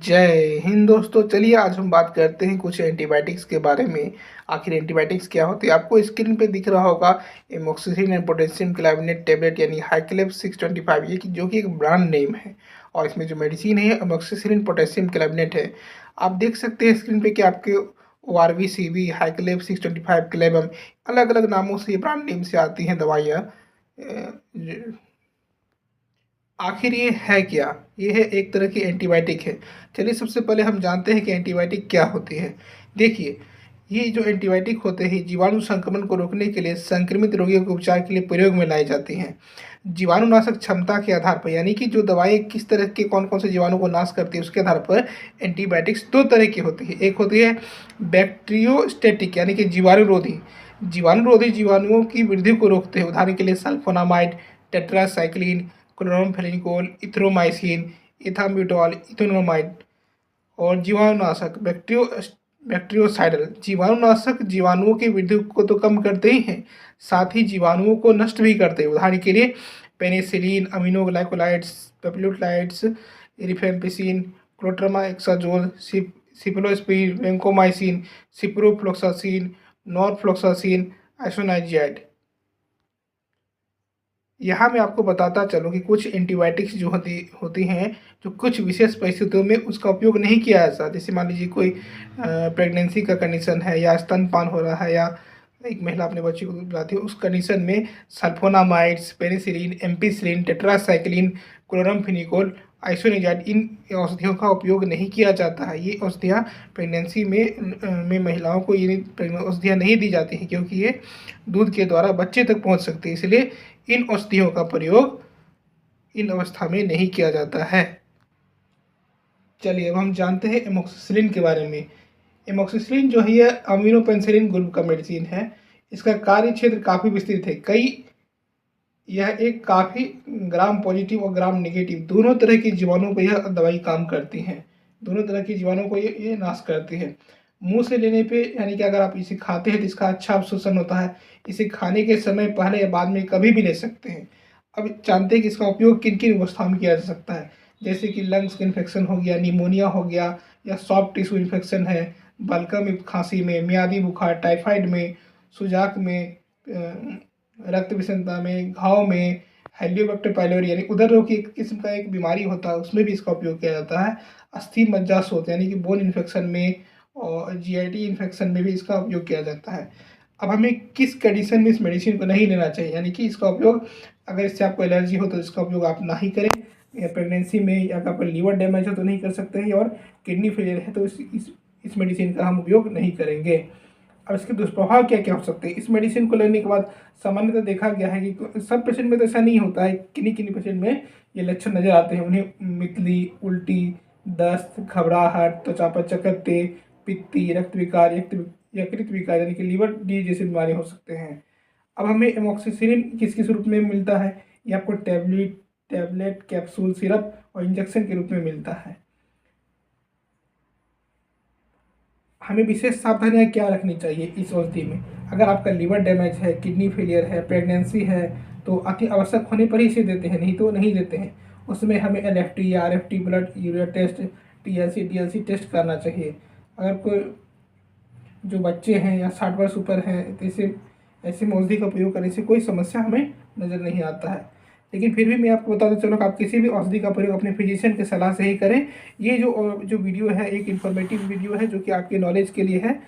जय हिंद दोस्तों। चलिए आज हम बात करते हैं कुछ एंटीबायोटिक्स के बारे में। आखिर एंटीबायोटिक्स क्या होती है? आपको स्क्रीन पे दिख रहा होगा एमोक्सिसिलिन एंड पोटेशियम क्लाविनेट टेबलेट यानी हाइक्लेव 625, ये जो कि एक ब्रांड नेम है। और इसमें जो मेडिसिन है एमोक्सिसिलिन पोटेशियम क्लाविनेट है। आप देख सकते हैं स्क्रीन पे कि आपके ORV-CV, हाइक्लेव 625, क्लेबम, अलग अलग नामों से, ब्रांड नेम से आती हैं दवाइयाँ। आखिर ये है क्या? ये है एक तरह की एंटीबायोटिक है। चलिए सबसे पहले हम जानते हैं कि एंटीबायोटिक क्या होती है। देखिए, ये जो एंटीबायोटिक होते हैं जीवाणु संक्रमण को रोकने के लिए संक्रमित रोगियों के उपचार के लिए प्रयोग में लाई जाती हैं। जीवाणुनाशक क्षमता के आधार पर, यानी कि जो दवाएं किस तरह के कौन कौन से जीवाणु को नाश करती है उसके आधार पर एंटीबायोटिक्स दो तरह की होती है। एक होती है बैक्टीरियोस्टेटिक यानी कि जीवाणुरोधी। जीवाणुरोधी जीवाणुओं की वृद्धि को रोकते हैं। उदाहरण के लिए सल्फोनामाइड, टेट्रासाइक्लिन, क्लोरामफेनिकोल, इथ्रोमाइसिन, इथाम्ब्यूटॉल, इथेनोमाइड। और जीवाणुनाशक बैक्टीरियोसाइडल। जीवाणुनाशक जीवाणुओं की वृद्धि को तो कम करते ही हैं, साथ ही जीवाणुओं को नष्ट भी करते हैं। उदाहरण के लिए penicillin, aminoglycosides, peptidoglycans, rifampicin, cotrimoxazole, सिप्रोस्पिन, वेंकोमाइसिन, सिप्रोफ्लोक्सासिन, नॉरफ्लोक्सासिन, आइसोनाइजिड। यहाँ मैं आपको बताता चलूँ कि कुछ एंटीबायोटिक्स जो होती होती हैं जो कुछ विशेष परिस्थितियों में उसका उपयोग नहीं किया जाता। जैसे मान लीजिए कोई प्रेगनेंसी का कंडीशन है या स्तनपान हो रहा है या एक महिला अपने बच्चे को दूध पिलाती है, उस कंडीशन में sulfonamides, penicillin, ampicillin, tetracycline, chloramphenicol, isoniazid, इन औषधियों का उपयोग नहीं किया जाता है। ये औषधियाँ प्रेगनेंसी में महिलाओं को ये औषधियाँ नहीं दी जाती हैं, क्योंकि ये दूध के द्वारा बच्चे तक पहुँच सकती है। इसलिए इन औषधियों का प्रयोग इन अवस्था में नहीं किया जाता है। चलिए अब हम जानते हैं एमोक्सिसिलिन के बारे में। एमोक्सिसिलिन जो है यह अमीनोपेनिसिलिन ग्रुप का मेडिसिन है। इसका कार्य क्षेत्र काफ़ी विस्तृत है। यह एक काफ़ी ग्राम पॉजिटिव और ग्राम नेगेटिव दोनों तरह के जीवाणुओं पर यह दवाई काम करती हैं। दोनों तरह के जीवाणुओं को ये नाश करती है। मुंह से लेने पे, यानी कि अगर आप इसे खाते हैं तो इसका अच्छा अवशोषण होता है। इसे खाने के समय पहले या बाद में कभी भी ले सकते हैं। अब जानते हैं कि इसका उपयोग किन किन अवस्थाओं में किया जा सकता है। जैसे कि लंग्स का इन्फेक्शन हो गया, निमोनिया हो गया, या सॉफ्ट टिश्यू इन्फेक्शन है, बलगम खांसी में, मियादी बुखार, टाइफाइड में, सुजाक में, रक्त विषमता में, घाव में, हेलियोबैक्टर पाइलोरी यानी उदर रोग की एक किस्म का एक बीमारी होता है, उसमें भी इसका उपयोग किया जाता है। अस्थि मज्जा शोथ यानी कि बोन इन्फेक्शन में और GIT इन्फेक्शन में भी इसका उपयोग किया जाता है। अब हमें किस कंडीशन में इस मेडिसिन को नहीं लेना चाहिए, यानी कि इसका उपयोग अगर इससे आपको एलर्जी हो तो इसका उपयोग आप ना ही करें, या प्रेगनेंसी में या आपका लीवर डैमेज हो तो नहीं कर सकते हैं, और किडनी फेलियर है तो इस मेडिसिन का हम उपयोग नहीं करेंगे। अब इसके दुष्प्रभाव क्या क्या हो सकते हैं? इस मेडिसिन को लेने के बाद सामान्यतः देखा गया है कि सब पेशेंट में तो ऐसा नहीं होता है, किन्हीं किन्हीं पेशेंट में ये लक्षण नजर आते हैं। उन्हें मितली, उल्टी, दस्त, घबराहट, त्वचा पर चकत्ते, पित्ती, रक्त विकार, यकृत विकार यानी कि लीवर डिजीज जैसी बीमारी हो सकते हैं। अब हमें एमोक्सिसिलिन किस किस रूप में मिलता है? ये आपको टैबलेट, कैप्सूल, सिरप और इंजेक्शन के रूप में मिलता है। हमें विशेष सावधानियां क्या रखनी चाहिए इस औषधि में? अगर आपका लीवर डैमेज है, किडनी फेलियर है, प्रेगनेंसी है, तो अति आवश्यक होने पर ही इसे देते हैं, नहीं तो नहीं देते हैं। उसमें हमें LFT या RFT, blood urea test, TLC, DLC test करना चाहिए। अगर कोई जो बच्चे हैं या 60 वर्ष ऊपर हैं तो इसे ऐसे औषधि का प्रयोग करने से कोई समस्या हमें नज़र नहीं आता है। लेकिन फिर भी मैं आपको बताता चलूँ कि आप किसी भी औषधि का प्रयोग अपने फिजिशियन की सलाह से ही करें। ये जो वीडियो है एक इन्फॉर्मेटिव वीडियो है जो कि आपके नॉलेज के लिए है।